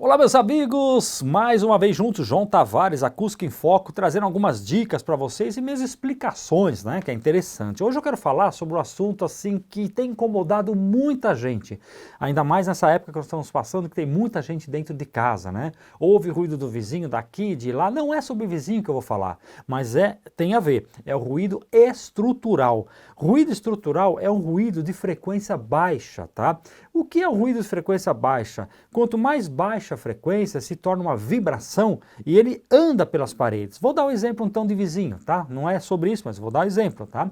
Olá meus amigos, mais uma vez juntos, João Tavares, Acústica em Foco, trazendo algumas dicas para vocês e minhas explicações, né, que é interessante. Hoje eu quero falar sobre um assunto assim que tem incomodado muita gente, ainda mais nessa época que nós estamos passando, que tem muita gente dentro de casa, né? Ouve ruído do vizinho daqui, de lá, não é sobre vizinho que eu vou falar, mas tem a ver, é o ruído estrutural. Ruído estrutural é um ruído de frequência baixa, tá? O que é o ruído de frequência baixa? Quanto mais baixa a frequência, se torna uma vibração e ele anda pelas paredes. Vou dar um exemplo então de vizinho, tá? Não é sobre isso, mas vou dar um exemplo, tá?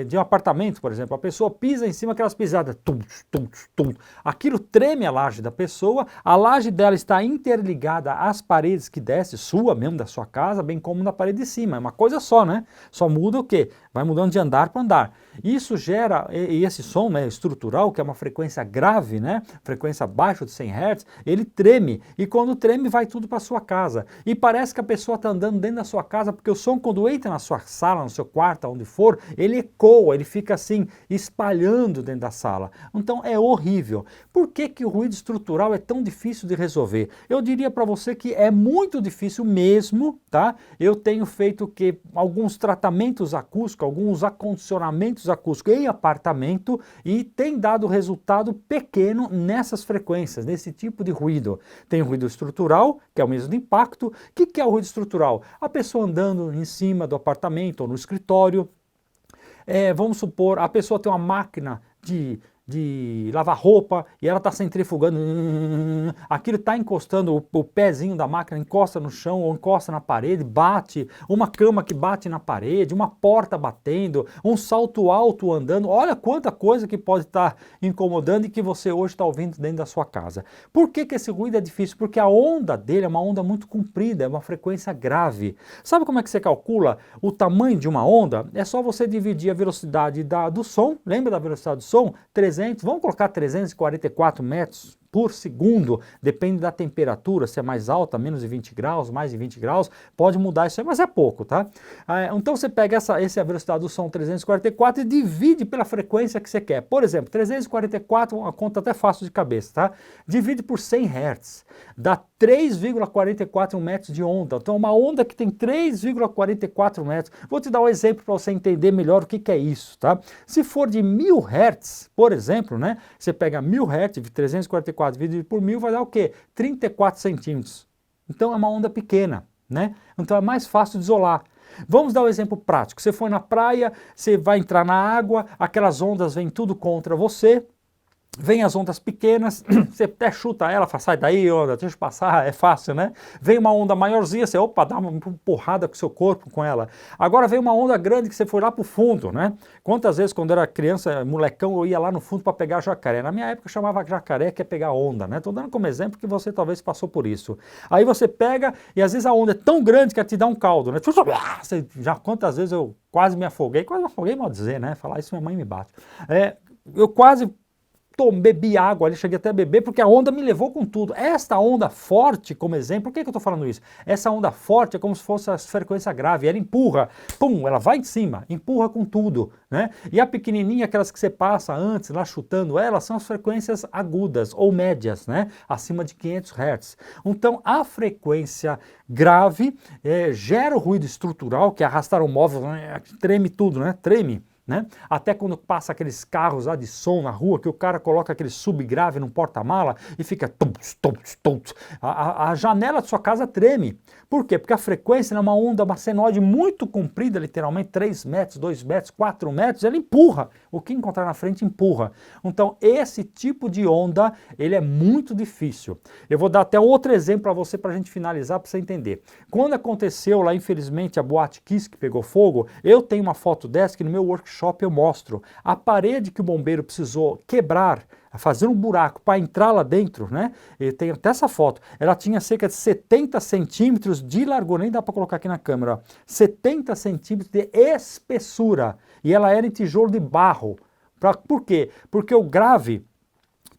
De um apartamento, por exemplo, a pessoa pisa em cima aquelas pisadas, tum, tum, tum. Aquilo treme a laje da pessoa, a laje dela está interligada às paredes que desce, sua mesmo, da sua casa, bem como na parede de cima. É uma coisa só, né? Só muda o quê? Vai mudando de andar para andar. Isso gera, e esse som, né, estrutural, que é uma frequência grave, né, frequência abaixo de 100 Hz, ele treme, e quando treme vai tudo para sua casa. E parece que a pessoa está andando dentro da sua casa, porque o som quando entra na sua sala, no seu quarto, onde for, ele ecoa, ele fica assim, espalhando dentro da sala. Então é horrível. Por que que o ruído estrutural é tão difícil de resolver? Eu diria para você que é muito difícil mesmo, tá? Eu tenho feito alguns tratamentos acústicos, alguns acondicionamentos acústicos em apartamento e tem dado resultado pequeno nessas frequências, nesse tipo de ruído. Tem o ruído estrutural, que é o mesmo impacto. O que é o ruído estrutural? A pessoa andando em cima do apartamento ou no escritório. Vamos supor, a pessoa tem uma máquina de lavar roupa e ela está centrifugando, aquilo está encostando, o pezinho da máquina encosta no chão ou encosta na parede, bate, uma cama que bate na parede, uma porta batendo, um salto alto andando, olha quanta coisa que pode estar incomodando e que você hoje está ouvindo dentro da sua casa. Por que que esse ruído é difícil? Porque a onda dele é uma onda muito comprida, é uma frequência grave. Sabe como é que você calcula o tamanho de uma onda? É só você dividir a velocidade do som, lembra da velocidade do som? Vamos colocar 344 metros por segundo, depende da temperatura, se é mais alta, menos de 20 graus, mais de 20 graus, pode mudar isso aí, mas é pouco, tá? Então você pega essa é a velocidade do som 344 e divide pela frequência que você quer. Por exemplo, 344, uma conta até fácil de cabeça, tá? Divide por 100 Hz, dá 3,44 metros de onda. Então uma onda que tem 3,44 metros. Vou te dar um exemplo para você entender melhor o que é isso, tá? Se for de 1000 Hz, por exemplo, né? Você pega 1000 Hz, 344 dividido por 1000 vai dar o quê? 34 centímetros. Então é uma onda pequena, né? Então é mais fácil de isolar. Vamos dar um exemplo prático. Você foi na praia, você vai entrar na água, aquelas ondas vêm tudo contra você. Vem as ondas pequenas, você até chuta ela, fala, sai daí onda, deixa eu passar, é fácil, né? Vem uma onda maiorzinha, você, opa, dá uma empurrada com o seu corpo com ela. Agora vem uma onda grande que você foi lá pro fundo, né? Quantas vezes quando eu era criança, molecão, eu ia lá no fundo para pegar jacaré. Na minha época eu chamava jacaré, que é pegar onda, né? Tô dando como exemplo que você talvez passou por isso. Aí você pega e às vezes a onda é tão grande que ela te dá um caldo, né? Você, já quantas vezes eu quase me afoguei, mal dizer, né? Falar isso minha mãe me bate. Eu quase bebi água ali, cheguei até a beber, porque a onda me levou com tudo. Esta onda forte, como exemplo, por que eu estou falando isso? Essa onda forte é como se fosse a frequência grave, ela empurra, pum, ela vai em cima, empurra com tudo, né? E a pequenininha, aquelas que você passa antes, lá chutando ela, são as frequências agudas ou médias, né? Acima de 500 Hz. Então, a frequência grave gera o ruído estrutural, que é arrastar o móvel, né? Treme tudo, né? Treme. Né? Até quando passa aqueles carros lá de som na rua, que o cara coloca aquele subgrave no porta-mala e fica tums, tums, tums. A janela de sua casa treme. Por quê? Porque a frequência é uma onda, uma senoide muito comprida, literalmente 3 metros, 2 metros, 4 metros, ela empurra. O que encontrar na frente empurra. Então esse tipo de onda, ele é muito difícil. Eu vou dar até outro exemplo para você, para a gente finalizar, para você entender. Quando aconteceu lá, infelizmente, a Boate Kiss que pegou fogo, eu tenho uma foto dessa que no meu workshop eu mostro. A parede que o bombeiro precisou quebrar, fazer um buraco para entrar lá dentro, né? Eu tenho até essa foto. Ela tinha cerca de 70 centímetros de largura, nem dá para colocar aqui na câmera, ó. 70 centímetros de espessura. E ela era em tijolo de barro. Por quê? Porque o grave,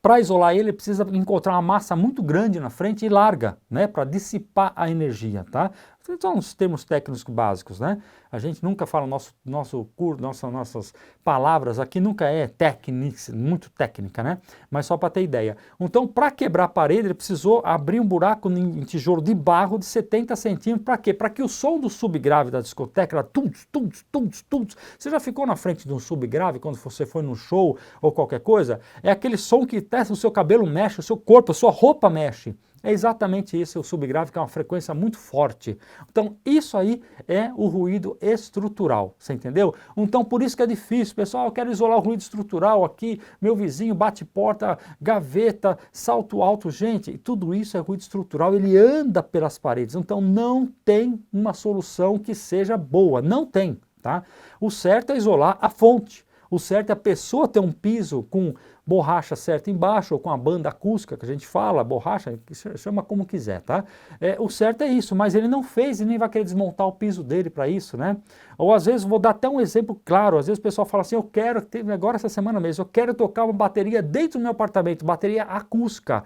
para isolar ele, precisa encontrar uma massa muito grande na frente e larga, né, para dissipar a energia, tá? São os termos técnicos básicos, né? A gente nunca fala nosso curso, nossas palavras aqui nunca é técnica, muito técnica, né? Mas só para ter ideia. Então, para quebrar a parede, ele precisou abrir um buraco em tijolo de barro de 70 centímetros. Para quê? Para que o som do subgrave da discoteca era tuts, tuts, tuts, tuts. Você já ficou na frente de um subgrave quando você foi num show ou qualquer coisa? É aquele som que até o seu cabelo mexe, o seu corpo, a sua roupa mexe. É exatamente isso, o subgrave, que é uma frequência muito forte. Então, isso aí é o ruído estrutural, você entendeu? Então, por isso que é difícil. Pessoal, eu quero isolar o ruído estrutural aqui, meu vizinho bate porta, gaveta, salto alto. Gente, tudo isso é ruído estrutural, ele anda pelas paredes. Então, não tem uma solução que seja boa, não tem, tá? O certo é isolar a fonte. O certo é a pessoa ter um piso com borracha certa embaixo, ou com a banda acústica que a gente fala, borracha, chama como quiser, tá? O certo é isso, mas ele não fez e nem vai querer desmontar o piso dele para isso, né? Ou às vezes, vou dar até um exemplo claro, às vezes o pessoal fala assim, eu quero, agora essa semana mesmo, eu quero tocar uma bateria dentro do meu apartamento, bateria acústica.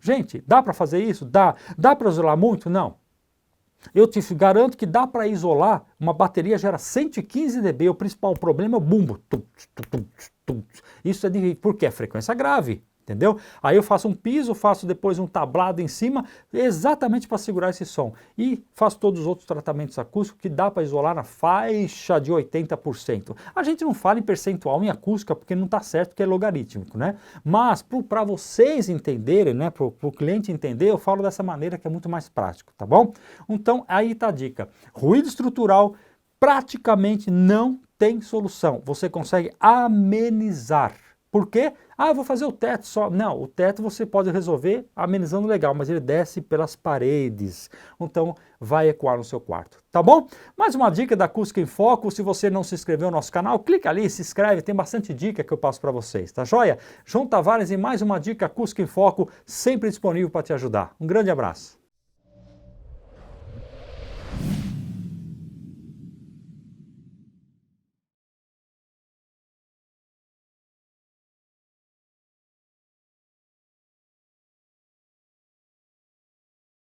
Gente, dá para fazer isso? Dá. Dá para isolar muito? Não. Eu te garanto que dá para isolar, uma bateria gera 115 dB, o principal problema é o bumbo. Isso é porque é frequência grave, entendeu? Aí eu faço um piso, faço depois um tablado em cima, exatamente para segurar esse som. E faço todos os outros tratamentos acústicos que dá para isolar na faixa de 80%. A gente não fala em percentual em acústica porque não está certo, porque é logarítmico, né? Mas para vocês entenderem, né, para o cliente entender, eu falo dessa maneira que é muito mais prático, tá bom? Então aí está a dica. Ruído estrutural praticamente não tem solução. Você consegue amenizar. Por quê? Ah, eu vou fazer o teto só. Não, o teto você pode resolver amenizando legal, mas ele desce pelas paredes. Então vai ecoar no seu quarto, tá bom? Mais uma dica da Acústica em Foco. Se você não se inscreveu no nosso canal, clica ali, se inscreve, tem bastante dica que eu passo para vocês, tá joia? João Tavares e mais uma dica Acústica em Foco, sempre disponível para te ajudar. Um grande abraço.